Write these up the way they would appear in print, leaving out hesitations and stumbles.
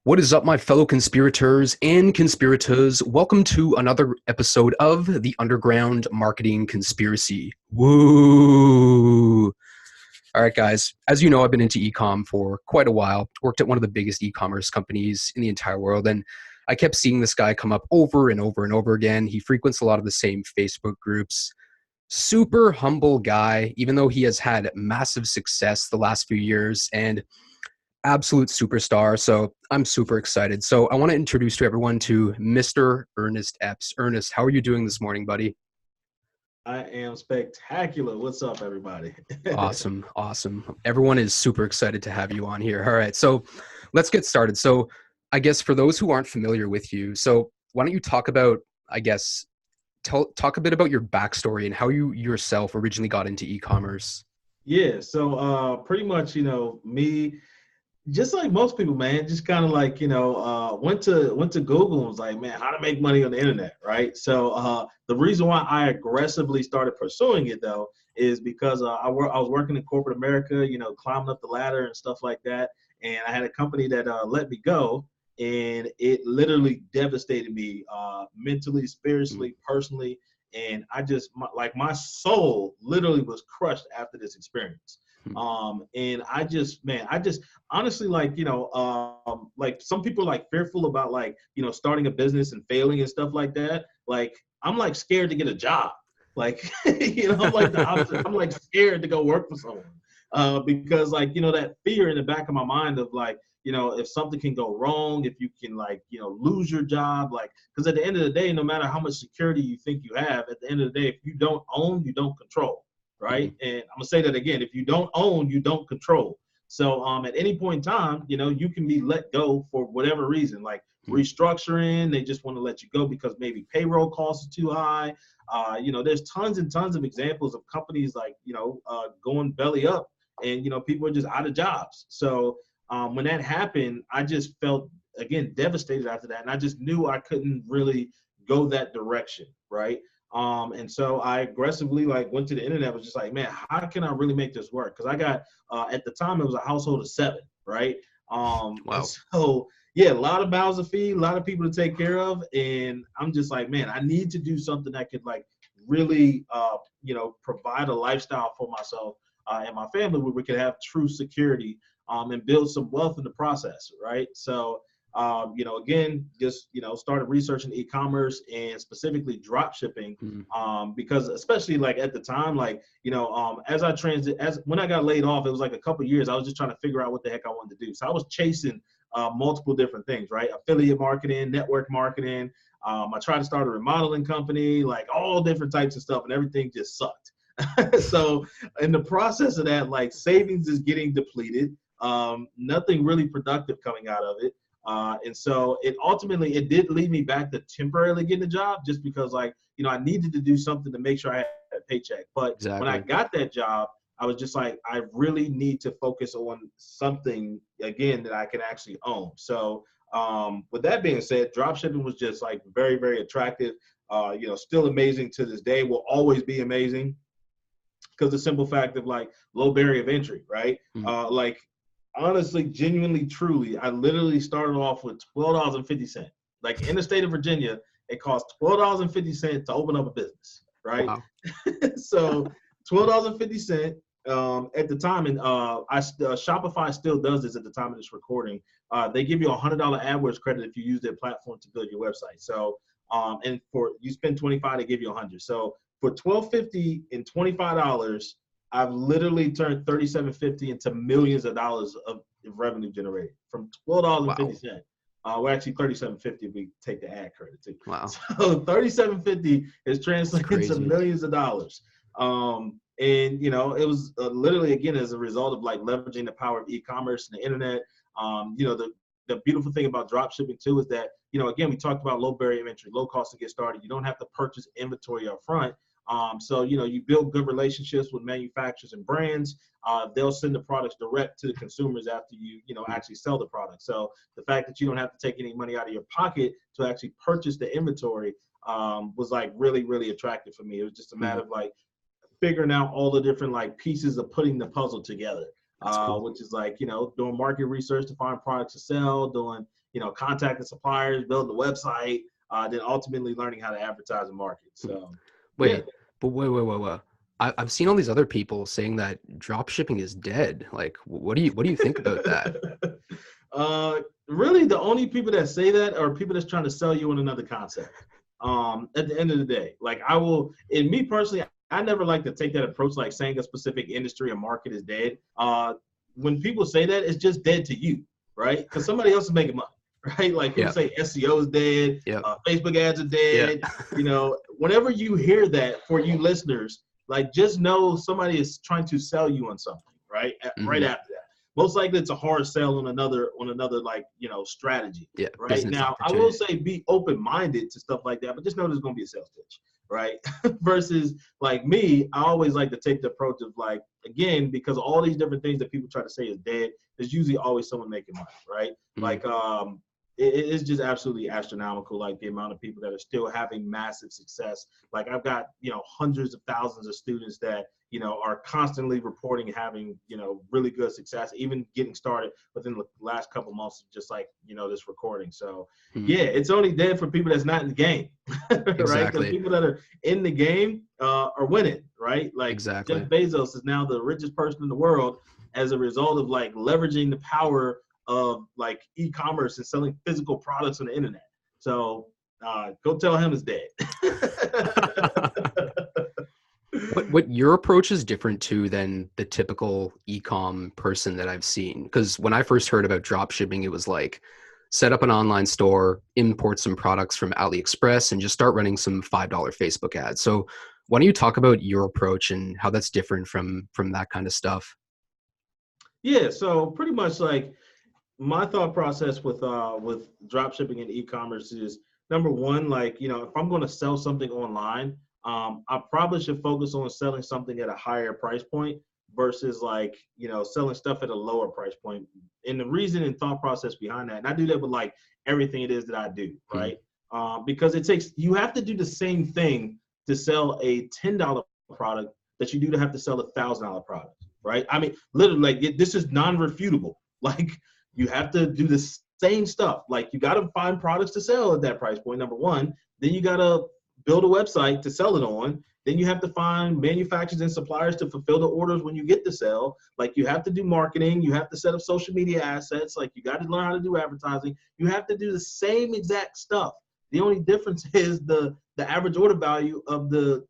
What is up, my fellow conspirators and conspirators? Welcome to another episode of the Underground Marketing Conspiracy. Woo! All right, guys. As you know, I've been into e-com for quite a while. Worked at one of the biggest e-commerce companies in the entire world, and I kept seeing this guy come up over and over and over again. He frequents a lot of the same Facebook groups. Super humble guy, even though he has had massive success the last few years, and absolute superstar. So I'm super excited. So I want to introduce to everyone to Mr. Earnest Epps. Ernest, how are you doing this morning, buddy? I am spectacular. What's up, everybody? Awesome. Awesome. Everyone is super excited to have you on here. All right. So let's get started. So I guess for those who aren't familiar with you, so why don't you talk about, I guess, talk a bit about your backstory and how you yourself originally got into e-commerce. Yeah, so pretty much, me, just like most people, man, just kind of like, went to Google and was like, man, how to make money on the internet, right? So the reason why I aggressively started pursuing it though is because I was working in corporate America, climbing up the ladder and stuff like that, and I had a company that let me go, and it literally devastated me mentally, spiritually, personally, and like my soul literally was crushed after this experience. And I just honestly, like some people are like fearful about like, starting a business and failing and stuff like that. Like I'm like scared to get a job. Like, I'm like the opposite. I'm like scared to go work for someone. Because like, that fear in the back of my mind of like, if something can go wrong, if you can like, lose your job, like, because at the end of the day, no matter how much security you think you have, at the end of the day, if you don't own, you don't control, right? And I'm gonna say that again: if you don't own, you don't control. So at any point in time, you can be let go for whatever reason, like restructuring. They just want to let you go because maybe payroll costs are too high. There's tons and tons of examples of companies like going belly up, and people are just out of jobs. So when that happened, I just felt again devastated after that, and I just knew I couldn't really go that direction, right? And so I aggressively like went to the internet, was just like, man, how can I really make this work? Because I got at the time it was a household of 7, right? And Wow. so yeah, a lot of mouths to feed, a lot of people to take care of, and I'm just like, man, I need to do something that could like really, provide a lifestyle for myself and my family where we could have true security and build some wealth in the process, right? So again, just, started researching e-commerce and specifically drop shipping, because especially like at the time, like, as when I got laid off, it was like a couple of years, I was just trying to figure out what the heck I wanted to do. So I was chasing multiple different things, right? Affiliate marketing, network marketing. I tried to start a remodeling company, like all different types of stuff, and everything just sucked. So in the process of that, like savings is getting depleted. Nothing really productive coming out of it. And so it did lead me back to temporarily getting a job just because like, I needed to do something to make sure I had a paycheck. But when I Exactly. got that job, I was just like, I really need to focus on something again that I can actually own. So with that being said, drop shipping was just like very, very attractive. Still amazing to this day, will always be amazing because the simple fact of like low barrier of entry, right? Like honestly, genuinely, truly, I literally started off with $12.50. Like in the state of Virginia, it costs $12.50 to open up a business, right? Wow. So $12.50 at the time, and Shopify still does this at the time of this recording. They give you $100 AdWords credit if you use their platform to build your website. So and for you spend 25, they give you 100. So for $12.50 and $25, I've literally turned $37.50 into millions of dollars of revenue generated from Wow. $12.50. Well, actually $37.50 if we take the ad credit too. Wow. So $37.50 is That's translated into crazy. millions of dollars. And it was literally again as a result of like leveraging the power of e-commerce and the internet. The beautiful thing about drop shipping too is that again we talked about low barrier of entry, low cost to get started. You don't have to purchase inventory up front. So you build good relationships with manufacturers and brands. They'll send the products direct to the consumers after you actually sell the product. So the fact that you don't have to take any money out of your pocket to actually purchase the inventory was like really, really attractive for me. It was just a matter of like figuring out all the different like pieces of putting the puzzle together. That's cool. which is like, doing market research to find products to sell, doing, contacting suppliers, building the website, then ultimately learning how to advertise and market. So, yeah. Wait, but wait. I've seen all these other people saying that drop shipping is dead. Like, what do you think about that? Really, the only people that say that are people that's trying to sell you on another concept. At the end of the day, like and me personally, I never like to take that approach, like saying a specific industry or market is dead. When people say that, it's just dead to you, right? Because somebody else is making money, right? Like people say SEO is dead, Facebook ads are dead. Whenever you hear that, for you listeners, like just know somebody is trying to sell you on something, right? Right after that. Most likely it's a hard sell on another like, strategy. Yeah. Right. Now I will say be open-minded to stuff like that, but just know there's going to be a sales pitch. Right. Versus like me, I always like to take the approach of like, again, because all these different things that people try to say is dead, there's usually always someone making money. Right. Like, it's just absolutely astronomical, like the amount of people that are still having massive success. Like I've got, hundreds of thousands of students that, are constantly reporting having, really good success, even getting started within the last couple months of just like, this recording. So yeah, it's only dead for people that's not in the game, right? Because people that are in the game are winning, right? Like Jeff Bezos is now the richest person in the world as a result of like leveraging the power of like e-commerce and selling physical products on the internet. So go tell him it's dead. What your approach is different too than the typical e-com person that I've seen. Because when I first heard about drop shipping, it was like set up an online store, import some products from AliExpress, and just start running some $5 Facebook ads. So why don't you talk about your approach and how that's different from that kind of stuff? Yeah, so pretty much like my thought process with drop shipping and e-commerce is, number one, like, if I'm going to sell something online, I probably should focus on selling something at a higher price point versus like, selling stuff at a lower price point. And the reason and thought process behind that, and I do that with like everything it is that I do, right? Because you have to do the same thing to sell a $10 product that you do to have to sell a $1,000 product, right? I mean, literally, like this is non-refutable. Like you have to do the same stuff. Like you got to find products to sell at that price point, number one. Then you got to build a website to sell it on. Then you have to find manufacturers and suppliers to fulfill the orders when you get to sell. Like you have to do marketing. You have to set up social media assets. Like you got to learn how to do advertising. You have to do the same exact stuff. The only difference is the average order value of the,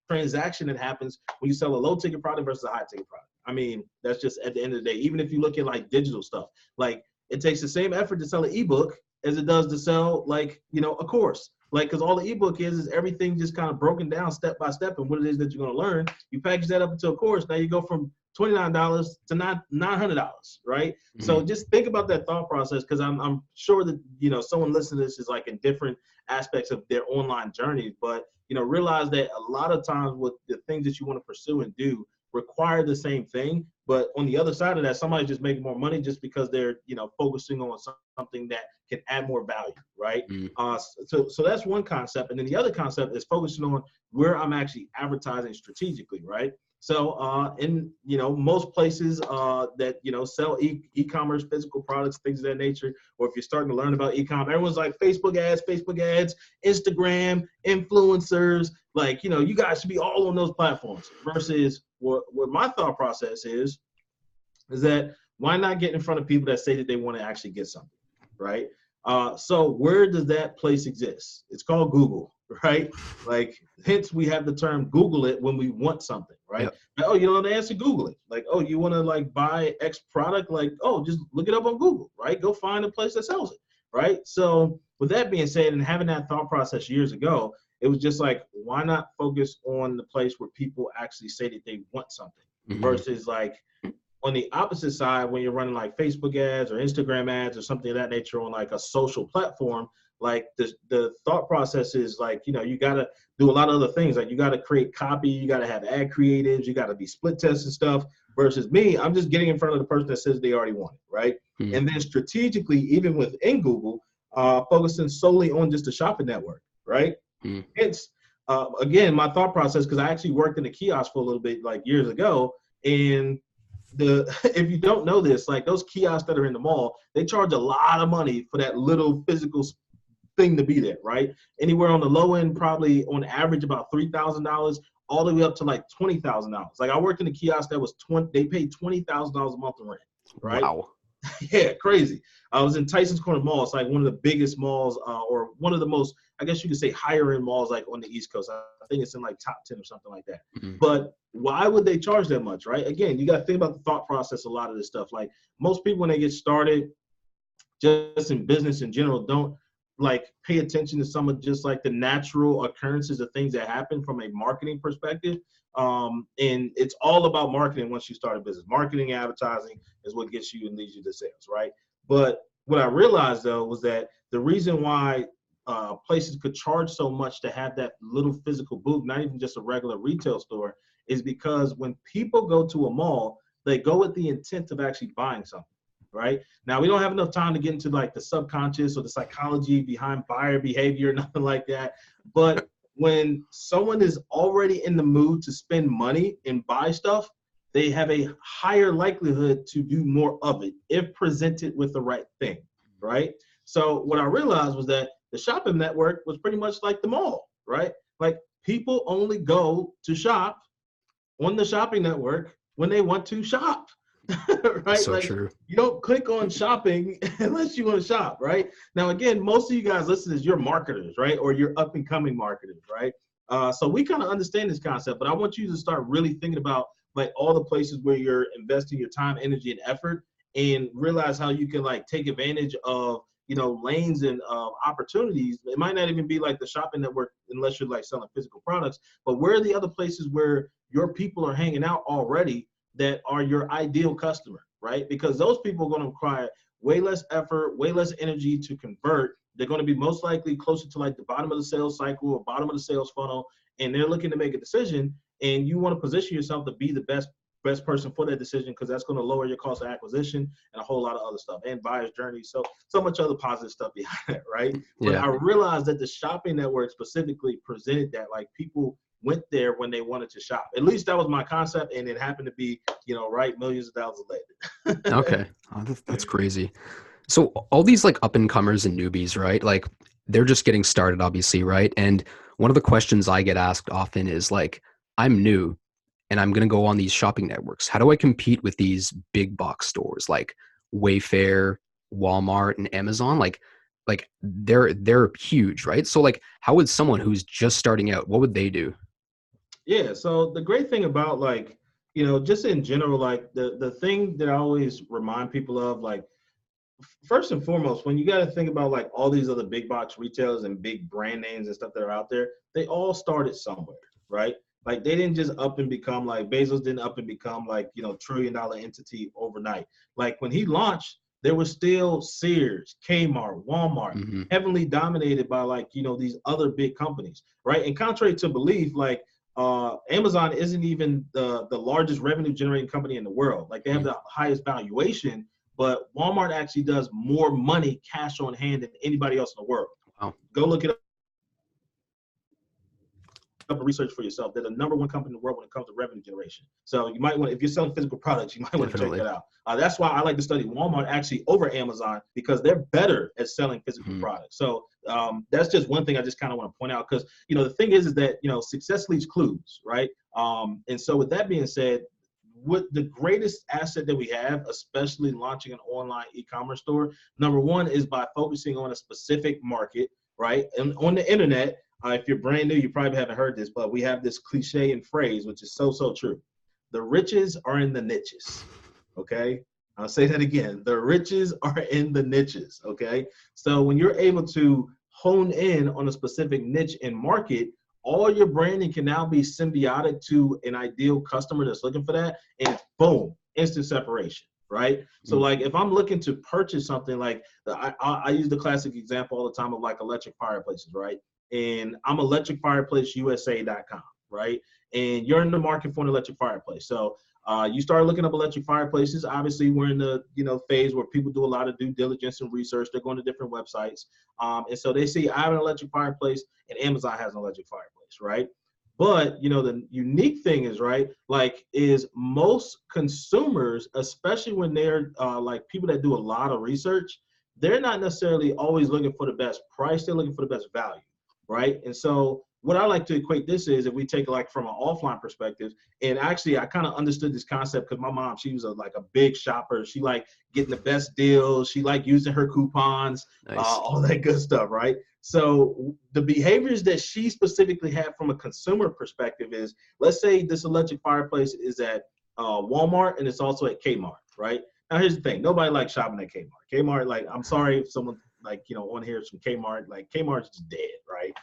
transaction that happens when you sell a low ticket product versus a high ticket product. I mean, that's just at the end of the day. Even if you look at like digital stuff, like it takes the same effort to sell an ebook as it does to sell like, a course. Like, because all the ebook is everything just kind of broken down step by step and what it is that you're going to learn. You package that up into a course. Now you go from $29 to $900, right? So just think about that thought process, because I'm sure that, someone listening to this is like in different aspects of their online journey. But, realize that a lot of times with the things that you want to pursue and do require the same thing. But on the other side of that, somebody's just making more money just because they're, focusing on something that can add more value, right? So that's one concept. And then the other concept is focusing on where I'm actually advertising strategically, right? So in, most places that, sell e-commerce, physical products, things of that nature, or if you're starting to learn about e-com, everyone's like Facebook ads, Instagram, influencers, like, you guys should be all on those platforms. Versus what my thought process is that why not get in front of people that say that they want to actually get something, right? So where does that place exist? It's called Google, right? Like, hence we have the term Google it when we want something, right? Yep. Like, oh, you know the answer, Google it. Like, oh, you want to like buy X product? Like, oh, just look it up on Google, right? Go find a place that sells it, right? So with that being said, and having that thought process years ago, it was just like, why not focus on the place where people actually say that they want something versus like, on the opposite side, when you're running like Facebook ads or Instagram ads or something of that nature on like a social platform, like the thought process is like, you got to do a lot of other things. Like you got to create copy, you got to have ad creatives, you got to be split test and stuff. Versus me, I'm just getting in front of the person that says they already want it, right? And then strategically, even within Google, focusing solely on just the shopping network, right? Hence, again, my thought process, because I actually worked in a kiosk for a little bit like years ago, and if you don't know this, like those kiosks that are in the mall, they charge a lot of money for that little physical thing to be there, right? Anywhere on the low end, probably on average about $3,000, all the way up to like $20,000. Like I worked in a kiosk that was they paid $20,000 a month in rent, right? Wow. Yeah, crazy. I was in Tyson's Corner Mall. It's like one of the biggest malls, or one of the most, I guess you could say, higher end malls, like on the East Coast. I think it's in like top 10 or something like that. Mm-hmm. But why would they charge that much, right? Again, you got to think about the thought process. A lot of this stuff, like most people when they get started, just in business in general, don't like pay attention to some of just like the natural occurrences of things that happen from a marketing perspective. And it's all about marketing once you start a business. Marketing, advertising is what gets you and leads you to sales, right? But what I realized though was that the reason why places could charge so much to have that little physical booth, not even just a regular retail store, is because when people go to a mall, they go with the intent of actually buying something. Right now, we don't have enough time to get into like the subconscious or the psychology behind buyer behavior, nothing like that. But when someone is already in the mood to spend money and buy stuff, they have a higher likelihood to do more of it if presented with the right thing, right? So what I realized was that the shopping network was pretty much like the mall, right? Like people only go to shop on the shopping network when they want to shop. Right? So Like true. you don't click on shopping unless you want to shop, right? Now, again, most of you guys listening, you're marketers, right? Or you're up and coming marketers, right? So we kind of understand this concept, but I want you to start really thinking about like all the places where you're investing your time, energy, and effort, and realize how you can like take advantage of, you know, lanes and opportunities. It might not even be like the shopping network unless you're like selling physical products, but where are the other places where your people are hanging out already that are your ideal customer, right? Because those people are going to require way less effort, way less energy to convert. They're going to be most likely closer to like the bottom of the sales cycle or bottom of the sales funnel, and they're looking to make a decision. And you want to position yourself to be the best person for that decision, because that's going to lower your cost of acquisition and a whole lot of other stuff, and buyer's journey. So much other positive stuff behind it, right? But Yeah. I realized that the shopping network specifically presented that like people went there when they wanted to shop. At least that was my concept, and it happened to be, you know, right, millions of dollars later. Okay. Oh, that's crazy. So all these like up and comers and newbies, right? Like they're just getting started, obviously, right? And one of the questions I get asked often is like, I'm new and I'm going to go on these shopping networks. How do I compete with these big box stores like Wayfair, Walmart, and Amazon? Like they're huge, right? So like, how would someone who's just starting out, what would they do? Yeah. So the great thing about like, you know, just in general, like the thing that I always remind people of, like, first and foremost, when you got to think about like all these other big box retailers and big brand names and stuff that are out there, they all started somewhere, right? Like they didn't just up and become like Bezos didn't up and become like, you know, $1 trillion entity overnight. Like when he launched, there was still Sears, Kmart, Walmart, Mm-hmm. heavily dominated by like, you know, these other big companies, right? And contrary to belief, like Amazon isn't even the largest revenue generating company in the world. Like they have the highest valuation, but Walmart actually does more money cash on hand than anybody else in the world. Wow. Go look it up and research for yourself. They're the number one company in the world when it comes to revenue generation. So you might want, if you're selling physical products, you might want to check Definitely. that out. That's why I like to study Walmart actually over Amazon, because they're better at selling physical Mm-hmm. products. So that's just one thing I just kind of want to point out, because, you know, the thing is that, you know, success leaves clues, right? And so with that being said, what the greatest asset that we have, especially launching an online e-commerce store, number one is by focusing on a specific market, right? And on the internet, if you're brand new, you probably haven't heard this, but we have this cliche and phrase, which is so true. The riches are in the niches, okay? I'll say that again. The riches are in the niches, okay? So when you're able to hone in on a specific niche and market, all your branding can now be symbiotic to an ideal customer that's looking for that, and boom, instant separation, right? So like if I'm looking to purchase something, like I use the classic example all the time of like electric fireplaces, right? And I'm electricfireplaceusa.com, right? And you're in the market for an electric fireplace. So you start looking up electric fireplaces. Obviously, we're in the, you know, phase where people do a lot of due diligence and research. They're going to different websites. And so they see I have an electric fireplace and Amazon has an electric fireplace, right? But, the unique thing is, right, like, is most consumers, especially when they're like people that do a lot of research, they're not necessarily always looking for the best price. They're looking for the best value, right? And so what I like to equate this is, if we take like from an offline perspective, and actually I kind of understood this concept because my mom, she was like a big shopper. She like getting the best deals. She like using her coupons, Nice. all that good stuff, right? So the behaviors that she specifically had from a consumer perspective is, let's say this electric fireplace is at Walmart and it's also at Kmart, right? Now here's the thing: nobody likes shopping at Kmart. Kmart, like, I'm sorry if someone like on here is from Kmart. Like, Kmart's just dead, right?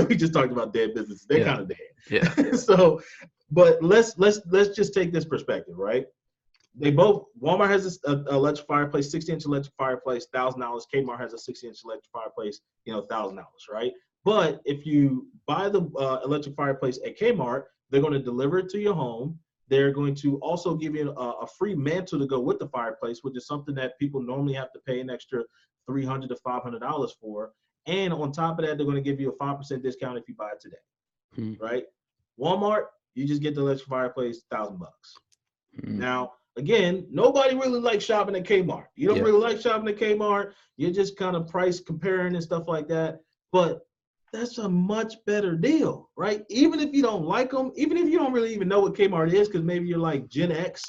We just talked about dead businesses; they're kind of dead. Yeah. So, but let's just take this perspective, right? They both, Walmart has this electric fireplace, 60-inch electric fireplace, $1,000. Kmart has a 60-inch electric fireplace, $1,000, right? But if you buy the electric fireplace at Kmart, they're going to deliver it to your home. They're going to also give you a free mantle to go with the fireplace, which is something that people normally have to pay an extra $300 to $500 for. And on top of that, they're going to give you a 5% discount if you buy it today, right? Walmart, you just get the electric fireplace, $1,000. Now, again, nobody really likes shopping at Kmart. You don't really like shopping at Kmart. You're just kind of price comparing and stuff like that. But that's a much better deal, right? Even if you don't like them, even if you don't really even know what Kmart is, because maybe you're like Gen X,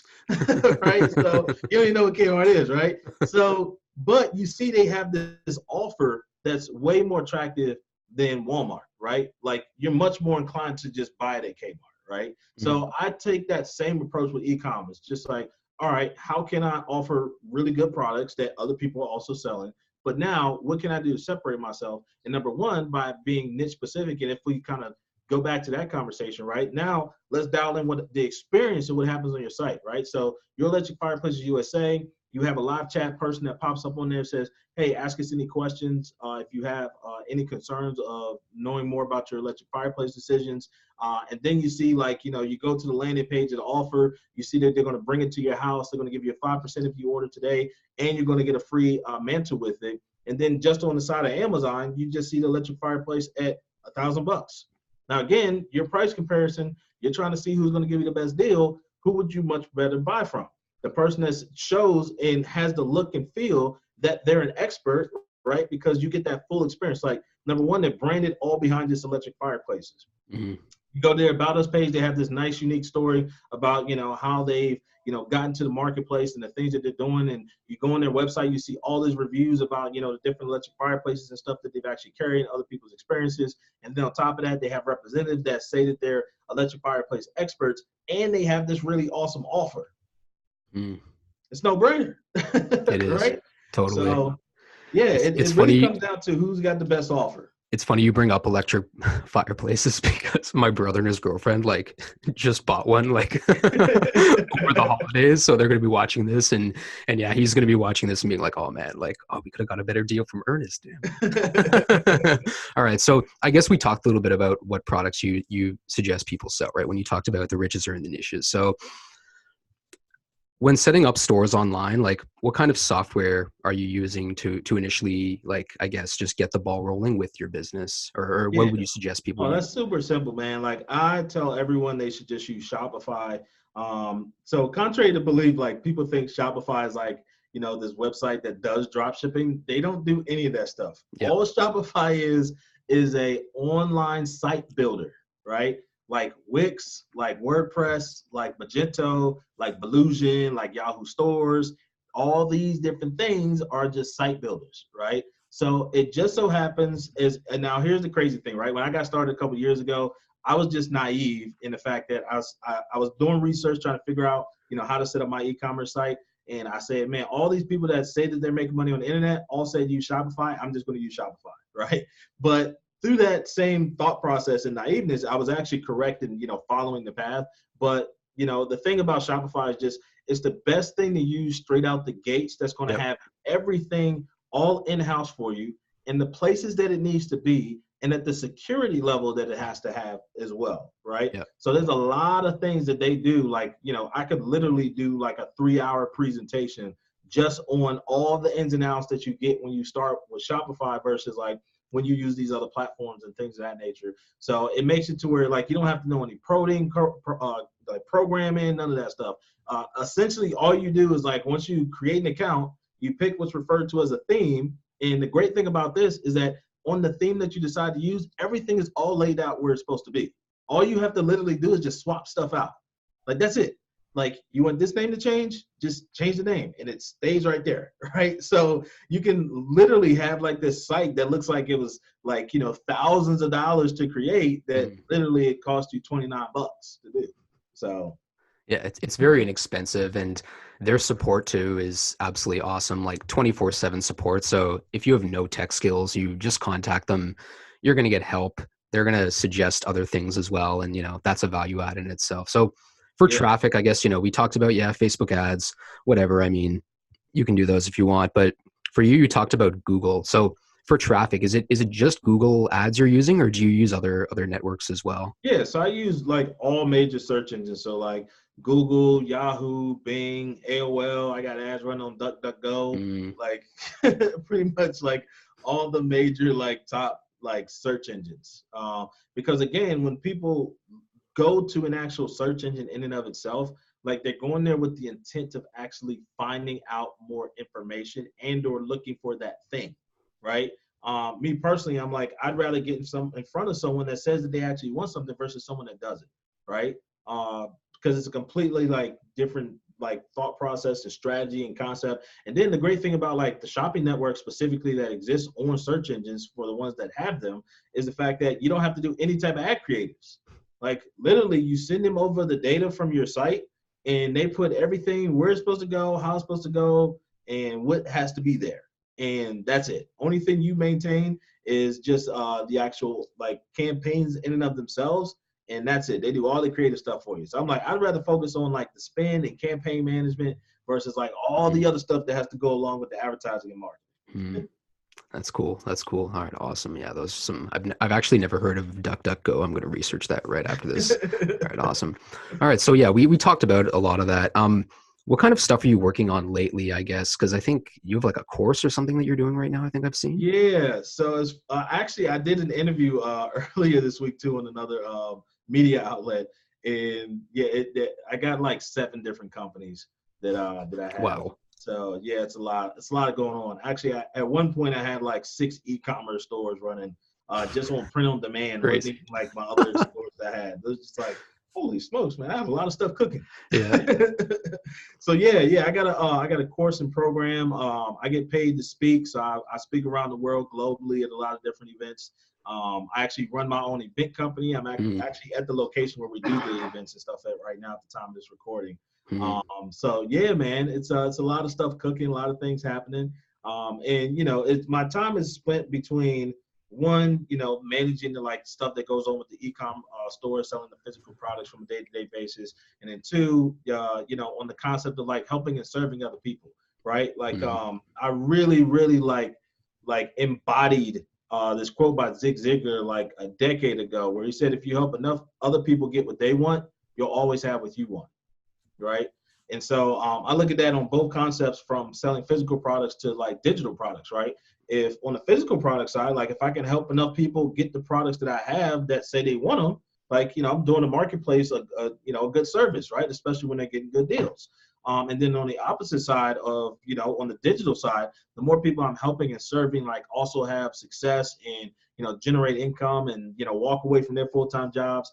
right? So you don't even know what Kmart is, right? So, but you see they have this offer that's way more attractive than Walmart, right? Like, you're much more inclined to just buy it at Kmart, right? So I take that same approach with e-commerce, just like, all right, how can I offer really good products that other people are also selling? But now, what can I do to separate myself? And number one, by being niche specific. And if we kind of go back to that conversation, right now, let's dial in what the experience of what happens on your site, right? So your Electric Fireplaces USA, you have a live chat person that pops up on there and says, hey, ask us any questions if you have any concerns of knowing more about your electric fireplace decisions. And then you see, like, you go to the landing page of the offer, you see that they're going to bring it to your house. They're going to give you a 5% if you order today, and you're going to get a free mantle with it. And then just on the side of Amazon, you just see the electric fireplace at $1,000. Now, again, your price comparison, you're trying to see who's going to give you the best deal. Who would you much better buy from? The person that shows and has the look and feel that they're an expert, right? Because you get that full experience. Like, number one, they're branded all behind this electric fireplaces. You go to their About Us page, they have this nice, unique story about, how they've, gotten to the marketplace and the things that they're doing. And you go on their website, you see all these reviews about, the different electric fireplaces and stuff that they've actually carried, other people's experiences. And then on top of that, they have representatives that say that they're electric fireplace experts, and they have this really awesome offer. It's no brainer. It is. Right? Totally. So, yeah, It's it really funny. comes down to who's got the best offer. It's funny you bring up electric fireplaces because my brother and his girlfriend just bought one over the holidays. So they're going to be watching this and yeah, he's going to be watching this and being like, oh man, we could have got a better deal from Earnest. All right. So I guess we talked a little bit about what products you suggest people sell, right? When you talked about the riches are in the niches. So when setting up stores online, what kind of software are you using to initially, I guess, just get the ball rolling with your business, or what would you suggest people use? That's super simple, man. Like, I tell everyone they should just use Shopify. So contrary to belief, people think Shopify is this website that does drop shipping. They don't do any of that stuff. Yep. All Shopify is a online site builder, right? Like Wix, like WordPress, like Magento, like Belusion, like Yahoo Stores. All these different things are just site builders, right? So it just so happens and now here's the crazy thing, right? When I got started a couple of years ago, I was just naive in the fact that I was doing research trying to figure out, how to set up my e-commerce site. And I said, man, all these people that say that they're making money on the internet all said use Shopify. I'm just going to use Shopify, right? But through that same thought process and naiveness, I was actually correct in, following the path. But, the thing about Shopify is just, it's the best thing to use straight out the gates. That's going to have everything all in-house for you in the places that it needs to be and at the security level that it has to have as well, right? Yep. So there's a lot of things that they do. I could literally do a 3-hour presentation just on all the ins and outs that you get when you start with Shopify versus when you use these other platforms and things of that nature. So it makes it to where like you don't have to know any coding, like programming, none of that stuff. Essentially, all you do is like once you create an account, you pick what's referred to as a theme. And the great thing about this is that on the theme that you decide to use, everything is all laid out where it's supposed to be. All you have to literally do is just swap stuff out. Like that's it. Like you want this name to change, just change the name and it stays right there, right? So you can literally have like this site that looks like it was like, you know, thousands of dollars to create that literally it cost you $29 to do. So yeah, it's very inexpensive, and their support too is absolutely awesome, like 24/7 support. So if you have no tech skills, you just contact them, you're going to get help. They're going to suggest other things as well, and that's a value add in itself. So for traffic, I guess, we talked about, Facebook ads, whatever. I mean, you can do those if you want, but for you talked about Google. So for traffic, is it just Google ads you're using, or do you use other networks as well? Yeah, so I use like all major search engines. So like Google, Yahoo, Bing, AOL. I got ads running on DuckDuckGo. Like pretty much like all the major like top like search engines. Because again, when people go to an actual search engine in and of itself, like they're going there with the intent of actually finding out more information and or looking for that thing, right? Me personally, I'm like, I'd rather get in front of someone that says that they actually want something versus someone that doesn't, right? Because it's a completely like different like thought process and strategy and concept. And then the great thing about like the shopping network specifically that exists on search engines for the ones that have them is the fact that you don't have to do any type of ad creatives. Like literally you send them over the data from your site and they put everything where it's supposed to go, how it's supposed to go, and what has to be there. And that's it. Only thing you maintain is just the actual like campaigns in and of themselves. And that's it. They do all the creative stuff for you. So I'm like, I'd rather focus on like the spend and campaign management versus like all the other stuff that has to go along with the advertising and marketing. That's cool. That's cool. All right, awesome. Yeah, those are some. I've actually never heard of DuckDuckGo. I'm going to research that right after this. All right, awesome. All right, so yeah, we talked about a lot of that. What kind of stuff are you working on lately? I guess because I think you have like a course or something that you're doing right now. I think I've seen. Yeah. So it's actually I did an interview earlier this week too on another media outlet, and yeah, I got like 7 different companies that I have. Wow. So yeah, it's a lot. It's a lot going on. Actually, at one point I had like 6 e-commerce stores running, just on print on demand. Crazy. Wasn't even like my other stores that I had. It was just like, holy smokes, man! I have a lot of stuff cooking. Yeah. So yeah, I got a course and program. I get paid to speak, so I speak around the world globally at a lot of different events. I actually run my own event company. I'm actually at the location where we do the events and stuff right now at the time of this recording. So yeah, man, it's a lot of stuff cooking, a lot of things happening. And my time is spent between one, managing the like stuff that goes on with the e-com store, selling the physical products from a day-to-day basis, and then 2, on the concept of like helping and serving other people, right? Like I really, really like embodied this quote by Zig Ziglar like a decade ago, where he said, if you help enough other people get what they want, you'll always have what you want. Right. And so I look at that on both concepts, from selling physical products to like digital products. Right. If on the physical product side, like if I can help enough people get the products that I have that say they want them, like, I'm doing a marketplace, a good service, right? Especially when they're getting good deals. And then on the opposite side of, on the digital side, the more people I'm helping and serving, like also have success and, generate income and, walk away from their full-time jobs.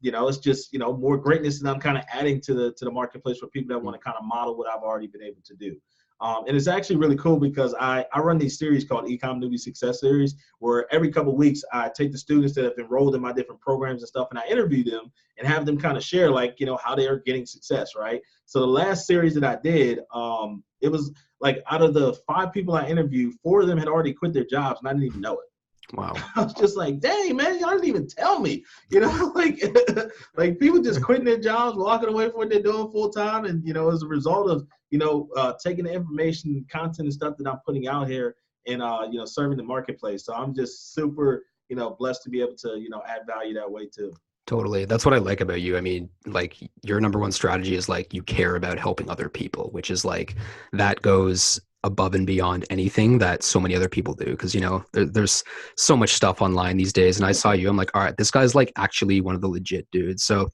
It's just, more greatness that I'm kind of adding to the marketplace for people that want to kind of model what I've already been able to do. And it's actually really cool because I run these series called Ecom Newbie Success Series, where every couple of weeks I take the students that have enrolled in my different programs and stuff, and I interview them and have them kind of share like, how they are getting success, right? So the last series that I did, it was like out of the 5 people I interviewed, 4 of them had already quit their jobs and I didn't even know it. Wow. I was just like, dang, man, y'all didn't even tell me, like, like people just quitting their jobs, walking away from what they're doing full time. And, as a result of, taking the information, content and stuff that I'm putting out here and, serving the marketplace. So I'm just super, blessed to be able to, add value that way too. Totally. That's what I like about you. I mean, like your number one strategy is like you care about helping other people, which is like that goes above and beyond anything that so many other people do. Cause there's so much stuff online these days. And I saw you, I'm like, all right, this guy's like actually one of the legit dudes. So,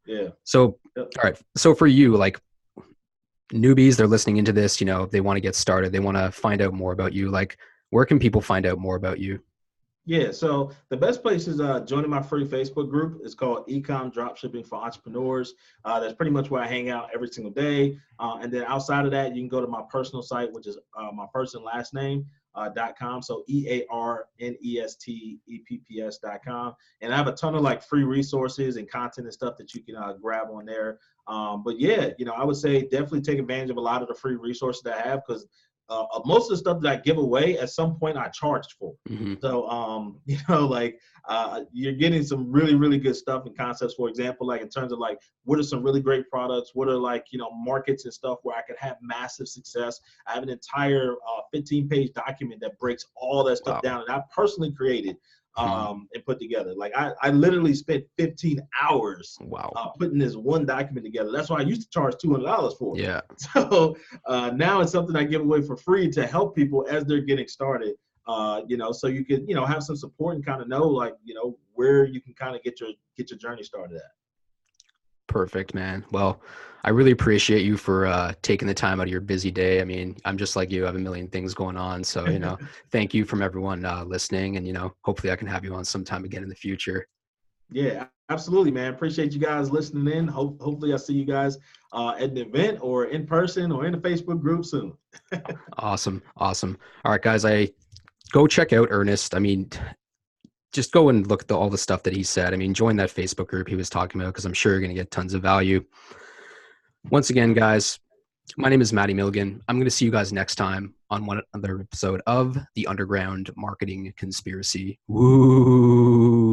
Yeah. so, all right. So for you, like newbies, they're listening into this, they want to get started. They want to find out more about you. Like, where can people find out more about you? Yeah, so the best place is joining my free Facebook group. It's called Ecom Dropshipping for Entrepreneurs. That's pretty much where I hang out every single day. And then outside of that, you can go to my personal site, which is my first and last name. .com. So EARNESTEPPS.com. And I have a ton of like free resources and content and stuff that you can grab on there. But yeah, I would say definitely take advantage of a lot of the free resources that I have, because most of the stuff that I give away at some point I charged for. Mm-hmm. So, you're getting some really, really good stuff and concepts. For example, like in terms of like, what are some really great products? What are like, markets and stuff where I could have massive success? I have an entire 15-page document that breaks all that stuff down, and I personally created and put together. Like I literally spent 15 hours putting this one document together. That's why I used to charge $200 for it. Yeah. So now it's something I give away for free to help people as they're getting started. So you could, have some support and kind of know, like, where you can kind of get your journey started at. Perfect, man. Well, I really appreciate you for taking the time out of your busy day. I mean, I'm just like you, I have a million things going on. So, thank you from everyone listening, and, hopefully I can have you on sometime again in the future. Yeah, absolutely, man. Appreciate you guys listening in. Hopefully I see you guys at an event or in person or in the Facebook group soon. Awesome. All right, guys, go check out Earnest. I mean, just go and look at all the stuff that he said. I mean, join that Facebook group he was talking about, because I'm sure you're going to get tons of value. Once again, guys, my name is Matty Milligan. I'm going to see you guys next time on one other episode of the Underground Marketing Conspiracy. Woo!